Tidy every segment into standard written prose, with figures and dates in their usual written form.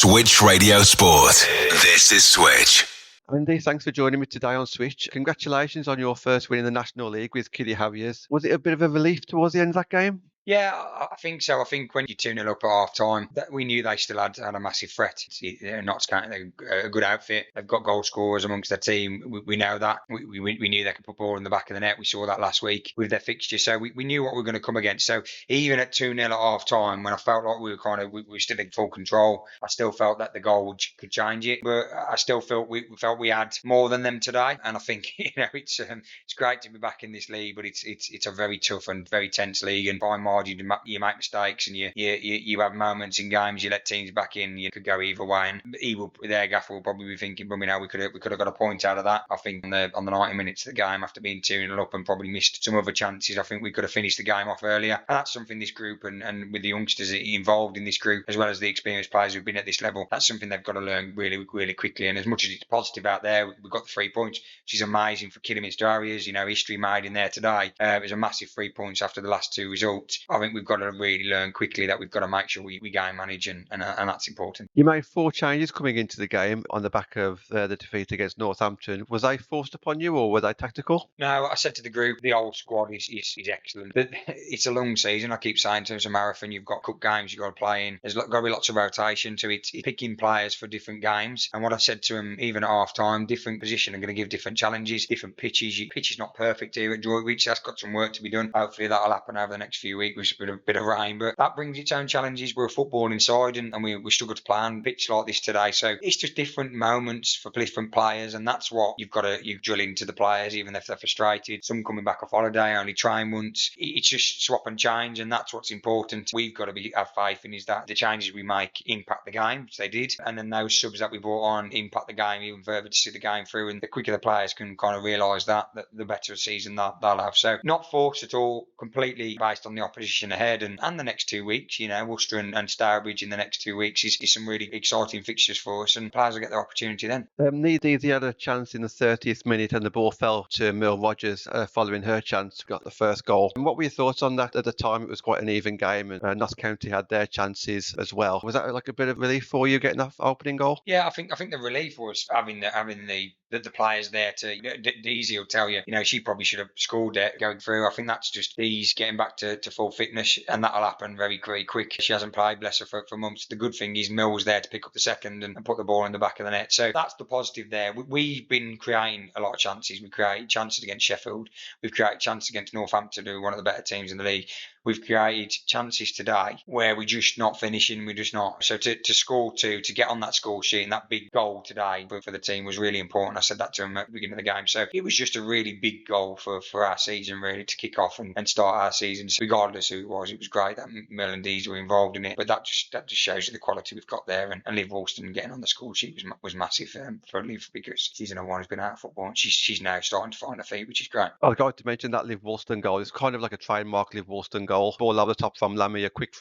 Switch Radio Sport. This is Switch. Andy, thanks for joining me today on Switch. Congratulations on your first win in the National League with Kiddy Harriers. Was it a bit of a relief towards the end of that game? Yeah, I think so. I think when you're 2-0 up at half time, that we knew they still had a massive threat. Notts County, they're a good outfit. They've got goal scorers amongst their team. We know that. We knew they could put ball in the back of the net. We saw that last week with their fixture. So we knew what we were going to come against. So even at 2-0 at half time, when I felt like we were still in full control, I still felt that the goal could change it. But I still felt we had more than them today. And I think it's great to be back in this league, but it's a very tough and very tense league. And by margin, you make mistakes and you have moments in games you let teams back in. You could go either way, and their gaffer will probably be thinking, "But we could have got a point out of that." I think on the 90 minutes of the game, after being 2-0 up and probably missed some other chances, I think we could have finished the game off earlier. And that's something this group and with the youngsters involved in this group, as well as the experienced players who've been at this level, that's something they've got to learn really, really quickly. And as much as it's positive out there, we've got the 3 points, which is amazing for Kiddy Harriers. History made in there today. It was a massive 3 points after the last two results. I think we've got to really learn quickly that we've got to make sure we game manage, and that's important. You made 4 changes coming into the game on the back of the defeat against Northampton. Was they forced upon you, or were they tactical? No, I said to the group, the old squad is excellent. But it's a long season. I keep saying to them, it's a marathon. You've got cup games you've got to play in. There's got to be lots of rotation. So it's picking players for different games. And what I said to them, even at half time, different position are going to give different challenges, different pitches. Your pitch is not perfect here at Droitwich. That's got some work to be done. Hopefully that'll happen over the next few weeks with a bit of rain. But that brings its own challenges. We're a footballing side, and we struggle to play on pitch like this today. So it's just different moments for different players, and that's what you've got to drill into the players, even if they're frustrated. Some coming back off holiday, only train once. It's just swap and change, and that's what's important. We've got to have faith in is that the changes we make impact the game, which they did, and then those subs that we brought on impact the game even further to see the game through. And the quicker the players can kind of realise that the better a season they'll have. So not forced at all, completely based on the opposition ahead and the next 2 weeks. Worcester and Stourbridge in the next 2 weeks is some really exciting fixtures for us, and players will get their opportunity then. Needy had a chance in the 30th minute, and the ball fell to Mel Rogers following her chance, got the first goal. And what were your thoughts on that? At the time, it was quite an even game, and Notts County had their chances as well. Was that like a bit of relief for you getting that opening goal? Yeah, I think the relief was having the players there to. Deezy will tell you, she probably should have scored it going through. I think that's just Dee's getting back to full fitness, and that'll happen very, very quick. She hasn't played, bless her, for months. The good thing is Mill's there to pick up the second and put the ball in the back of the net. So that's the positive there. We've been creating a lot of chances. We created chances against Sheffield. We've created chances against Northampton, who are one of the better teams in the league. We've created chances today where we're just not finishing. We're just not. So to score two, to get on that score sheet, and that big goal today for the team was really important. I said that to them at the beginning of the game. So it was just a really big goal for our season, really, to kick off and start our season. So regardless who it was great that Mel and Dees were involved in it. But that just shows you the quality we've got there. And Liv Woolston getting on the score sheet was massive for Liv, because she's another one who's been out of football, and she's now starting to find her feet, which is great. I'd like to mention that Liv Woolston goal is kind of like a trademark Liv Woolston goal. Ball over the top from Lamia, quick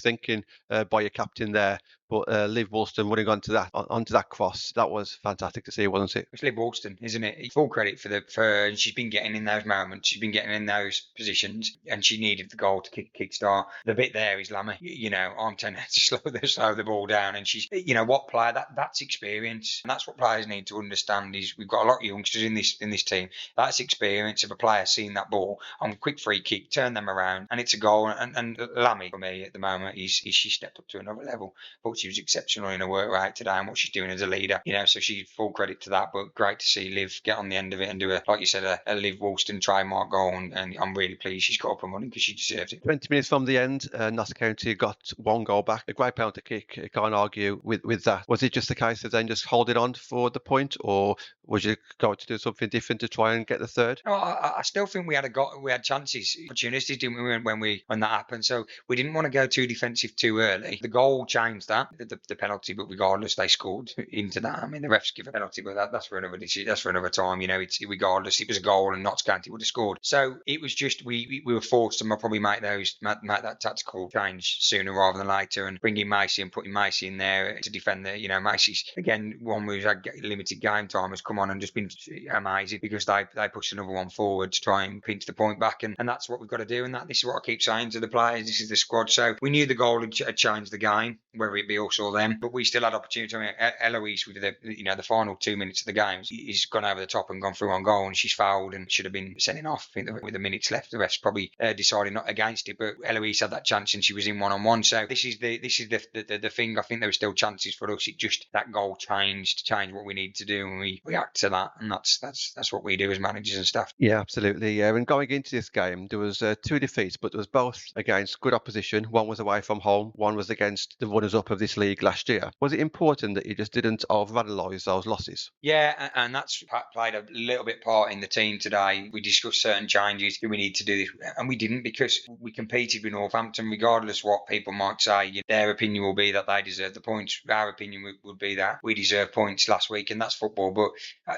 thinking by your captain there. But Liv Woolston running onto that cross, that was fantastic to see, wasn't it? It's Liv Woolston, isn't it? Full credit for her. She's been getting in those moments. She's been getting in those positions, and she needed the goal to kickstart. The bit there is Lammy. I'm tending to slow the ball down, and she's, what player that's experience, and that's what players need to understand. Is we've got a lot of youngsters in this team. That's experience of a player seeing that ball on quick free kick, turn them around, and it's a goal. And Lammy for me at the moment is she stepped up to another level. But she was exceptional in her work rate today and what she's doing as a leader. So she's full credit to that. But great to see Liv get on the end of it and do like you said, a Liv Woolston trademark goal. And I'm really pleased she's got up and running, because she deserves it. 20 minutes from the end, Notts County got one goal back. A great penalty kick. You can't argue with that. Was it just a case of then just holding on for the point, or was you going to do something different to try and get the third? No, I still think we had chances, opportunities, didn't we, when that happened? So we didn't want to go too defensive too early. The goal changed that, the penalty, but regardless, they scored into that. I mean, the refs give a penalty, but that's for another decision. That's for another time. Regardless, it was a goal, and Notts County would have scored. So it was just we were forced to probably make that tactical change sooner rather than later, and bringing Macy and putting Macy in there to defend the. Macy's again one who's had limited game time has come on and just been amazing, because they pushed another one forward to try and pinch the point back, and that's what we've got to do. And this is what I keep saying to the players. This is the squad. So we knew the goal had changed the game, whether it be us or them. But we still had opportunity. I mean, Eloise, with the final 2 minutes of the game, he's gone over the top and gone through on goal, and she's fouled and should have been sending off. I think with the minutes left, the refs probably decided not against it. But Eloise had that chance and she was in 1-on-1. So this is the thing. I think there were still chances for us. It just that goal changed what we need to do, and we react to that, and that's what we do as managers and staff. Yeah, absolutely. Yeah, and going into this game, there was 2 defeats, but there was both against good opposition. One was away from home, one was against the runners-up of this league last year. Was it important that you just didn't overanalyse those losses? Yeah, and that's played a little bit part in the team today. We discussed certain changes. Do we need to do this? And we didn't, because we competed with Northampton, regardless what people might say. Their opinion will be that they deserve the points. Our opinion would be that we deserve points last week, and that's football. But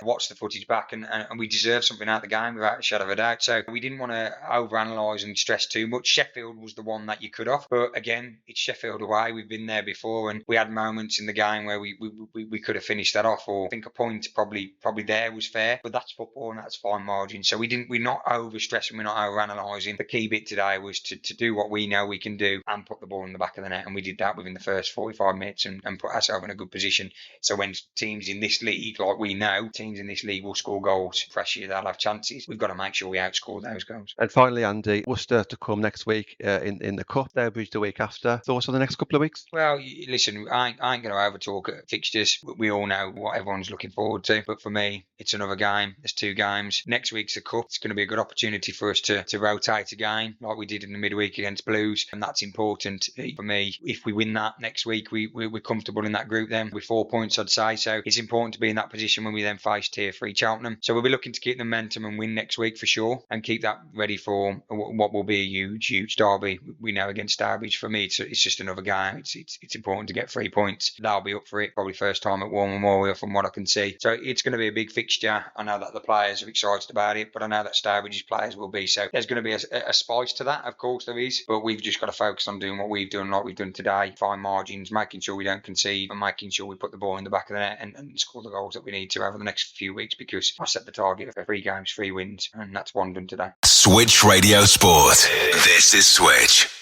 watch the footage back, and we deserve something out of the game without a shadow of a doubt. So we didn't want to overanalyse and stress too much. Sheffield was the one that you could have, but again, it's Sheffield away. We've been there before, and we had moments in the game where we could have finished that off, or I think a point probably there was fair. But that's football, and that's fine margin. So we're not over stressing, we're not overanalysing. The key bit today was to do what we know we can do and put the ball in the back of the net, and we did that within the first 45 minutes and put ourselves in a good position. So when teams in this league, like we know, teams in this league will score goals, pressure, they'll have chances. We've got to make sure we outscore those goals. And finally, Andy, Worcester to come next week in the Cup, Stourbridge the week after. Thoughts on the next couple of weeks? Well, listen, I ain't going to over talk fixtures. We all know what everyone's looking forward to, but for me, it's another game. There's 2 games. Next week's a Cup. It's going to be a good opportunity for us to rotate again, like we did in the midweek against Blues, and that's important for me. If we win that next week, we're comfortable in that group then with 4 points, I'd say. So it's important to be in that position when we then face Tier 3 Cheltenham. So we'll be looking to keep the momentum and win next week for sure, and keep that ready for what will be a huge derby. We know against Stourbridge. For me, it's just another game. It's important to get 3 points. They'll be up for it, probably first time at War Memorial from what I can see. So it's going to be a big fixture. I know that the players are excited about it, but I know that Stourbridge's players will be. So there's going to be a spice to that, of course there is, but we've just got to focus on doing what we've done, like we've done today, fine margins, making sure we don't concede, and making sure we put the ball in the back of the net and score the goals that we need to over the next few weeks, because I set the target for 3 games, 3 wins, and that's 1 done today. Switch Radio Sport. This is Switch.